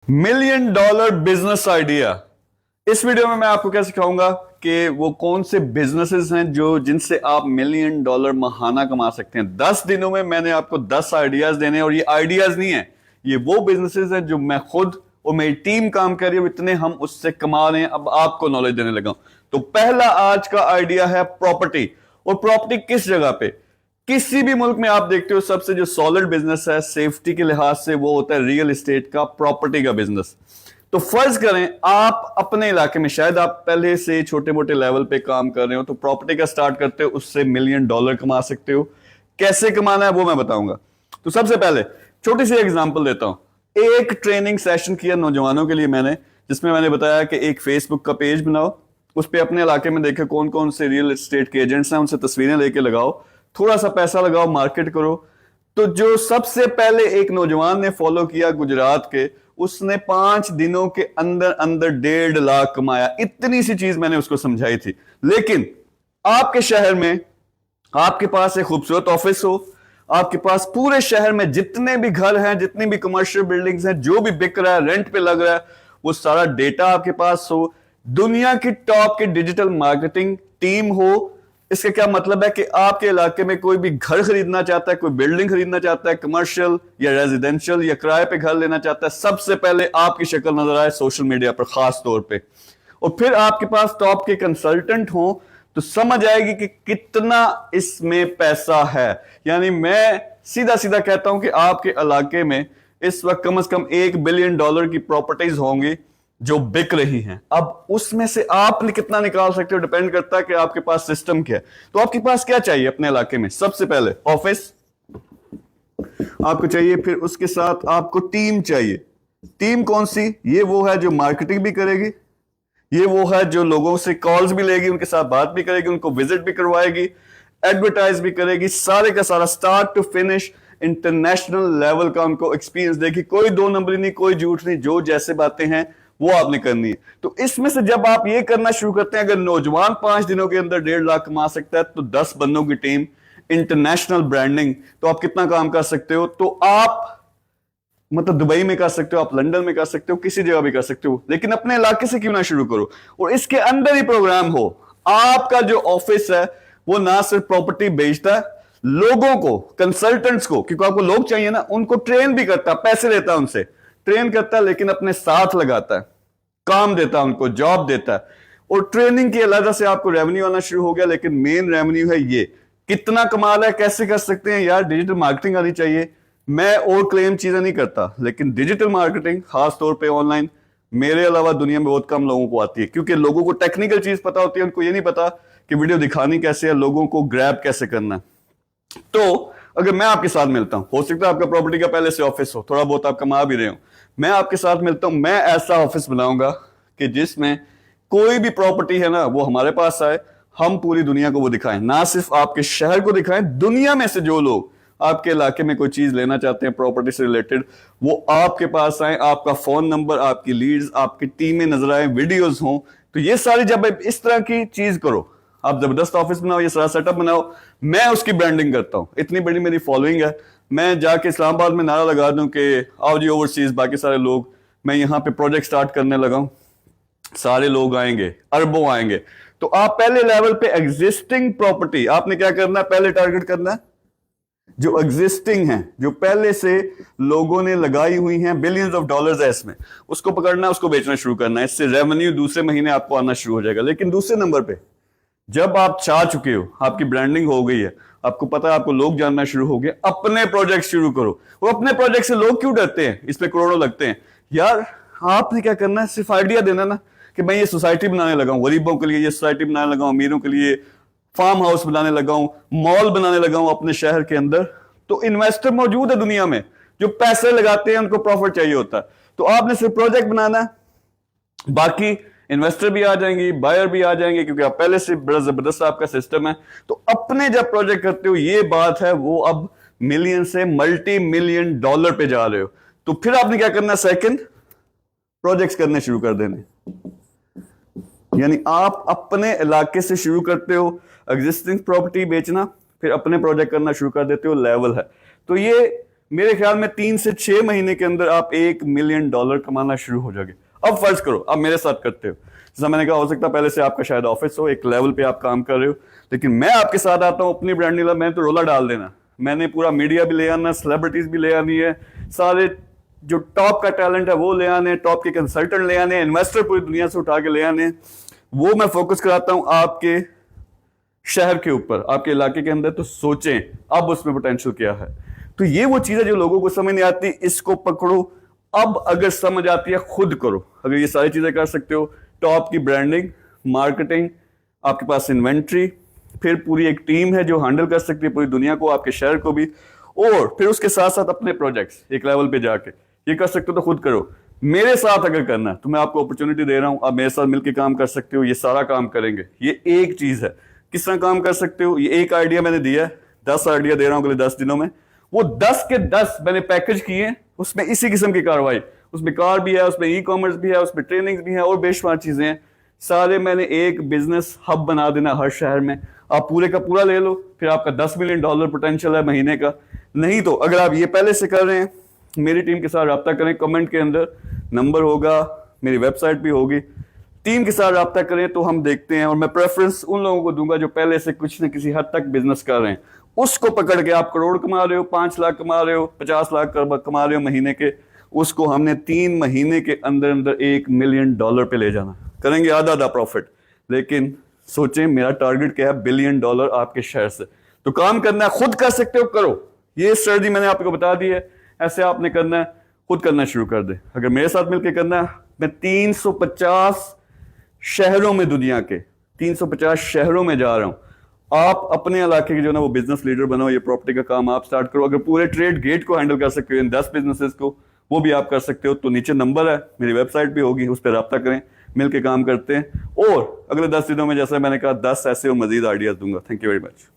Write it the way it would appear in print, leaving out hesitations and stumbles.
Million dollar business idea. इस video में मैं आपको क्या सिखाऊंगा कि वो कौन से बिजनेसेस हैं जो जिनसे आप मिलियन डॉलर महाना कमा सकते हैं। 10 दिनों में मैंने आपको 10 आइडियाज देने हैं और ये आइडियाज नहीं है, ये वो बिजनेसेस हैं जो मैं खुद और मेरी टीम काम कर रही है, इतने हम उससे कमा रहे हैं। अब आपको नॉलेज देने लगा हूं। तो पहला आज का आइडिया है प्रॉपर्टी। और प्रॉपर्टी किस जगह पे, किसी भी मुल्क में आप देखते हो सबसे जो सॉलिड बिजनेस है सेफ्टी के लिहाज से वो होता है रियल एस्टेट का, प्रॉपर्टी का बिजनेस। तो फर्ज करें आप अपने इलाके में, शायद आप पहले से छोटे मोटे लेवल पे काम कर रहे हो, तो प्रॉपर्टी का स्टार्ट करते हो, उससे मिलियन डॉलर कमा सकते हो। कैसे कमाना है वो मैं बताऊंगा। तो सबसे पहले छोटी सी एग्जांपल देता हूं। एक ट्रेनिंग सेशन किया नौजवानों के लिए मैंने, जिसमें मैंने बताया कि एक फेसबुक का पेज बनाओ, उस पर अपने इलाके में देखे कौन कौन से रियल एस्टेट के एजेंट्स हैं, उनसे तस्वीरें लेके लगाओ, थोड़ा सा पैसा लगाओ, मार्केट करो। तो जो सबसे पहले एक नौजवान ने फॉलो किया गुजरात के, उसने 5 दिनों के अंदर अंदर 1.5 लाख कमाया। इतनी सी चीज मैंने उसको समझाई थी। लेकिन आपके शहर में आपके पास एक खूबसूरत ऑफिस हो, आपके पास पूरे शहर में जितने भी घर हैं, जितनी भी कमर्शियल बिल्डिंग्स हैं, जो भी बिक रहा है, रेंट पे लग रहा है, वो सारा डेटा आपके पास हो, दुनिया की टॉप की डिजिटल मार्केटिंग टीम हो। इसका क्या मतलब है कि आपके इलाके में कोई भी घर खरीदना चाहता है, कोई बिल्डिंग खरीदना चाहता है, कमर्शियल या रेजिडेंशियल या किराए पे घर लेना चाहता है, सबसे पहले आपकी शक्ल नजर आए सोशल मीडिया पर खास तौर पे। और फिर आपके पास टॉप के कंसल्टेंट हो तो समझ आएगी कि कितना इसमें पैसा है। यानी मैं सीधा सीधा कहता हूं कि आपके इलाके में इस वक्त कम से कम $1 बिलियन की प्रॉपर्टीज होंगी जो बिक रही हैं। अब उसमें से आपने कितना निकाल सकते हो डिपेंड करता है कि आपके पास सिस्टम क्या है। तो आपके पास क्या चाहिए अपने इलाके में? सबसे पहले ऑफिस आपको चाहिए, फिर उसके साथ आपको टीम चाहिए। टीम कौन सी? ये वो है जो मार्केटिंग भी करेगी, ये वो है जो लोगों से कॉल्स भी लेगी, उनके साथ बात भी करेगी, उनको विजिट भी करवाएगी, एडवर्टाइज भी करेगी, सारे का सारा start to finish international level का उनको एक्सपीरियंस देगी। कोई दो नंबरी नहीं, कोई झूठ नहीं, जो जैसे बातें हैं वो आपने करनी है। तो इसमें से जब आप ये करना शुरू करते हैं, अगर नौजवान 5 दिनों के अंदर 1.5 लाख कमा सकता है, तो 10 बंदों की टीम, इंटरनेशनल ब्रांडिंग, तो आप कितना काम कर सकते हो? तो आप मतलब दुबई में कर सकते हो, आप लंदन में कर सकते हो, किसी जगह भी कर सकते हो, लेकिन अपने इलाके से क्यों ना शुरू करो। और इसके अंदर ही प्रोग्राम हो। आपका जो ऑफिस है वो ना सिर्फ प्रॉपर्टी बेचता है, लोगों को, कंसल्टेंट्स को, क्योंकि आपको लोग चाहिए ना, उनको ट्रेन भी करता है, पैसे लेता है उनसे, ट्रेन करता है, लेकिन अपने साथ लगाता है, काम देता है उनको, जॉब देता है। और ट्रेनिंग की अलग से आपको रेवेन्यू आना शुरू हो गया। लेकिन मेन रेवेन्यू है ये। कितना कमाल है, कैसे कर सकते हैं यार? डिजिटल मार्केटिंग आनी चाहिए। मैं और क्लेम चीजें नहीं करता, लेकिन डिजिटल मार्केटिंग खास तौर पे ऑनलाइन मेरे अलावा दुनिया में बहुत कम लोगों को आती है, क्योंकि लोगों को टेक्निकल चीज पता होती है, उनको ये नहीं पता कि वीडियो दिखानी कैसे है, लोगों को ग्रैब कैसे करना है। तो अगर मैं आपके साथ मिलता हूं, हो सकता है आपका प्रॉपर्टी का पहले से ऑफिस हो, थोड़ा बहुत आप कमा भी रहे हो, मैं आपके साथ मिलता हूं, मैं ऐसा ऑफिस बनाऊंगा कि जिसमें कोई भी प्रॉपर्टी है ना वो हमारे पास आए, हम पूरी दुनिया को वो दिखाएं, ना सिर्फ आपके शहर को दिखाएं, दुनिया में से जो लोग आपके इलाके में कोई चीज लेना चाहते हैं प्रॉपर्टी से रिलेटेड, वो आपके पास आए, आपका फोन नंबर, आपकी लीड्स, आपकी टीमें नजर आए, वीडियोस हों। तो ये सारी जब आप इस तरह की चीज करो, आप जबरदस्त ऑफिस बनाओ, ये सारा सेटअप बनाओ, मैं उसकी ब्रांडिंग करता हूं, इतनी बड़ी मेरी फॉलोइंग है। मैं जाके इस्लामाबाद में नारा लगा दूं कि आओ जी ओवरसीज बाकी सारे लोग, मैं यहां पे प्रोजेक्ट स्टार्ट करने लगा हूं, सारे लोग आएंगे, अरबों आएंगे। तो आप पहले लेवल पे एग्जिस्टिंग प्रॉपर्टी, आपने क्या करना है? पहले टारगेट करना है जो एग्जिस्टिंग है, जो पहले से लोगों ने लगाई हुई हैं, बिलियंस ऑफ डॉलर्स है इसमें, उसको पकड़ना है, उसको बेचना शुरू करना है। इससे रेवेन्यू दूसरे महीने आपको आना शुरू हो जाएगा। लेकिन दूसरे नंबर पे जब आप चाह चुके हो, आपकी ब्रांडिंग हो गई है, आपको पता है, आपको लोग जानना शुरू हो गए, अपने प्रोजेक्ट शुरू करो। वो अपने प्रोजेक्ट से लोग क्यों डरते हैं? इस पे करोड़ों लगते हैं यार। आपने क्या करना है? सिर्फ आइडिया देना ना कि मैं ये सोसाइटी बनाने लगा हूं, गरीबों के लिए ये सोसाइटी बनाने लगा हूं, अमीरों के लिए फार्म हाउस बनाने लगा हूं, मॉल बनाने लगा हूं अपने शहर के अंदर। तो इन्वेस्टर मौजूद है दुनिया में, जो पैसे लगाते हैं, उनको प्रॉफिट चाहिए होता है। तो आपने सिर्फ प्रोजेक्ट बनाना है, बाकी इन्वेस्टर भी आ जाएंगे, बायर भी आ जाएंगे, क्योंकि आप पहले से बड़ा जबरदस्त आपका सिस्टम है। तो अपने जब प्रोजेक्ट करते हो, ये बात है, वो अब मिलियन से मल्टी मिलियन डॉलर पे जा रहे हो। तो फिर आपने क्या करना? सेकंड, प्रोजेक्ट्स करने शुरू कर देने। यानी आप अपने इलाके से शुरू करते हो, एग्जिस्टिंग प्रॉपर्टी बेचना, फिर अपने प्रोजेक्ट करना शुरू कर देते हो, लेवल है। तो ये मेरे ख्याल में 3 से 6 महीने के अंदर आप $1 मिलियन कमाना शुरू हो जाओगे। अब फर्ज करो आप मेरे साथ करते हो, जैसा मैंने कहा, हो सकता है पहले से आपका शायद ऑफिस हो, एक लेवल पे आप काम कर रहे हो, लेकिन मैं आपके साथ आता हूं अपनी ब्रांड नीला, मैंने तो रोला डाल देना, मैंने पूरा मीडिया भी ले आना, सेलिब्रिटीज भी ले आनी है, सारे जो टॉप का टैलेंट है वो ले आने, टॉप के कंसल्टेंट ले आने, इन्वेस्टर पूरी दुनिया से उठा के ले आने, वो मैं फोकस कराता हूं आपके शहर के ऊपर, आपके इलाके के अंदर। तो सोचें अब उसमें पोटेंशियल क्या है। तो ये वो चीजें जो लोगों को समझ नहीं आती, इसको पकड़ो। अब अगर समझ आती है खुद करो। अगर ये सारी चीजें कर सकते हो, टॉप की ब्रांडिंग, मार्केटिंग, आपके पास इन्वेंट्री, फिर पूरी एक टीम है जो हैंडल कर सकती है पूरी दुनिया को, आपके शहर को भी, और फिर उसके साथ साथ अपने प्रोजेक्ट्स एक लेवल पे जाके ये कर सकते हो, तो खुद करो। मेरे साथ अगर करना है तो मैं आपको अपॉर्चुनिटी दे रहा हूं, आप मेरे साथ मिलकर काम कर सकते हो, ये सारा काम करेंगे। ये एक चीज है, किस तरह काम कर सकते हो, ये एक आइडिया मैंने दिया है, 10 आइडिया दे रहा हूं अगले 10 दिनों में, वो 10 के 10 मैंने पैकेज किए, उसमें इसी किस्म की कार्रवाई, उसमें कार भी है, उसमें ई कॉमर्स भी है, उसमें ट्रेनिंग भी है और बेशुमार चीजें हैं, सारे मैंने एक बिजनेस हब बना देना हर शहर में। आप पूरे का पूरा ले लो, फिर आपका $10 मिलियन पोटेंशियल है महीने का। नहीं तो अगर आप ये पहले से कर रहे हैं, मेरी टीम के साथ रब्ता करें, कमेंट के अंदर नंबर होगा, मेरी वेबसाइट भी होगी, टीम के साथ रब्ता करें तो हम देखते हैं। और मैं प्रेफरेंस उन लोगों को दूंगा जो पहले से कुछ न किसी हद तक बिजनेस कर रहे हैं, उसको पकड़ के आप करोड़ कमा रहे हो, 5 लाख कमा रहे हो, 50 लाख कमा रहे हो महीने के, उसको हमने 3 महीने के अंदर अंदर $1 मिलियन पे ले जाना। करेंगे आधा आधा प्रॉफिट, लेकिन सोचें मेरा टारगेट क्या है, $1 बिलियन आपके शहर से। तो काम करना है, खुद कर सकते हो, करो। ये स्ट्रेटजी मैंने आपको बता दी है, ऐसे आपने करना है, खुद करना शुरू कर दे। अगर मेरे साथ मिलकर करना है, मैं 350 शहरों में, दुनिया के 350 शहरों में जा रहा हूं। आप अपने इलाके के जो ना वो बिजनेस लीडर बनो, ये प्रॉपर्टी का काम आप स्टार्ट करो। अगर पूरे ट्रेड गेट को हैंडल कर सकते हो इन 10 बिजनेसेस को, वो भी आप कर सकते हो। तो नीचे नंबर है, मेरी वेबसाइट भी होगी, उस पर रब्ता करें, मिलके काम करते हैं। और अगले 10 दिनों में जैसा मैंने कहा 10 ऐसे और मजीद आइडियाज दूंगा। Thank you very much.